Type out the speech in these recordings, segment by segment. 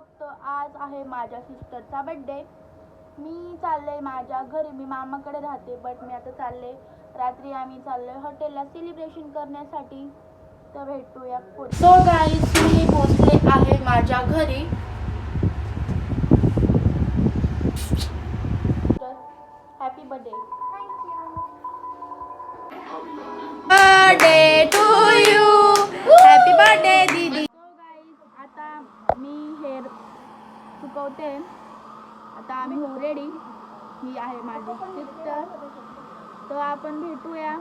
Blog. तर आज आहे माझ्या सिस्टरचा बड्डे. मी चालले माझ्या घरी. मी मामाकडे राहते बट मी आता चालले. रात्री आम्ही चाललोय हॉटेलला सेलिब्रेशन करण्यासाठी. तर भेटूया पुढे. सो गाईज मी पोहोचले आहे माझ्या घरी. Happy birthday. Birthday to you. Happy birthday दीदी. सो गाईज आता मी हेअर सुकवते. आता आम्ही हो रेडी. ही आहे माझी सिस्टर. तर आपण भेटूया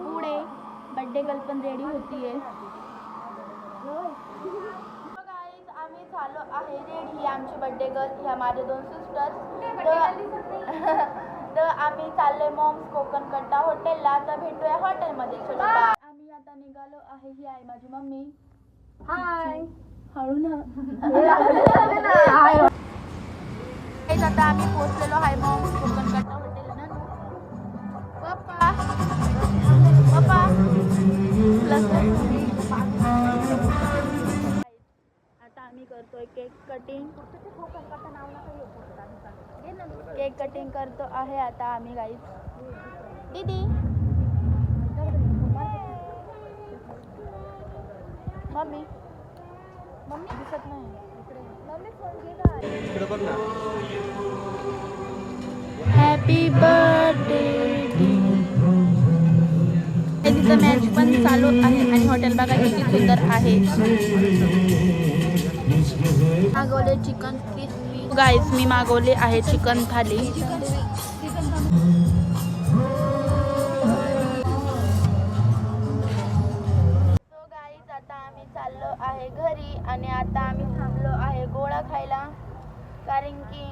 पुढे. बर्थडे गर्ल पण रेडी होतीये. गाईज आम्ही झालो आहे रेडी. ही आमची बर्थडे गर्ल, ह्या माझ्या दोन सिस्टर्स. तर आम्ही चाललोय मॉम्स कोकण कट्टा हॉटेलला. तर भेटूया हॉटेलमध्ये. चलो बाय. आम्ही आता निघालो आहे. ही आहे माझी मम्मी. हाय. हळू ना. आता आम्ही पोहोचलेलो आहे मॉम्स कोकण कट्टा हॉटेलला. पप्पा पप्पा आता आम्ही करतोय केक कटिंग. केक कटिंग करतो आहे आता आम्ही गाईज. दीदी मम्मी मम्मी दिसत नाही. मम्मी फोन घे ना. Happy birthday. तिचं मॅच पण चालू आहे आणि हॉटेल बघा किती सुंदर आहे. मागवले चिकन क्रिस्पी. गाईज मी मागवले आहे चिकन थाली. सो गाईज आता आम्ही चाललो आहे घरी आणि आता आम्ही थांबलो आहे गोळा खायला. कारण की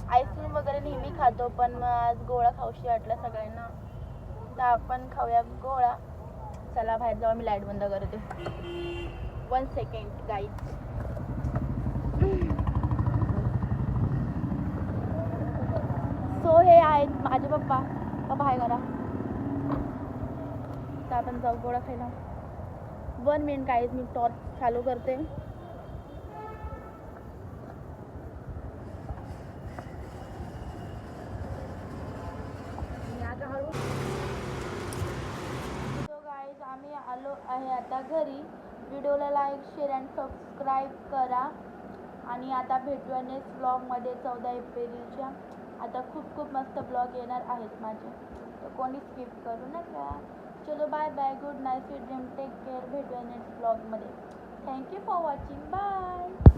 आईस्क्रीम वगैरे नेहमी खातो पण मग आज गोळा खाऊशी वाटला सगळ्यांना. तर आपण खाऊया गोळा. चला बाहेर जाऊ. मी लाईट बंद करते. 1 सेकंड गाईज. सो हे आहेत माझे पप्पा. पप्पा हाय करा. तर आपण जाऊ गोळा खायला. 1 मिनिट गाईज मी टॉर्च चालू करते. आम्ही आलो आहे आता घरी. व्हिडिओला लाईक शेअर अँड सबस्क्राईब करा. आणि आता भेटूया नेक्स्ट ब्लॉगमध्ये 14 एप्रिलच्या. आता खूप खूप मस्त ब्लॉग येणार आहेत माझे. तर कोणी स्किप करू नका. चलो bye bye. Good night. Sweet dream. Take care. भेटूया नेक्स्ट ब्लॉगमध्ये. Thank you for watching. बाय.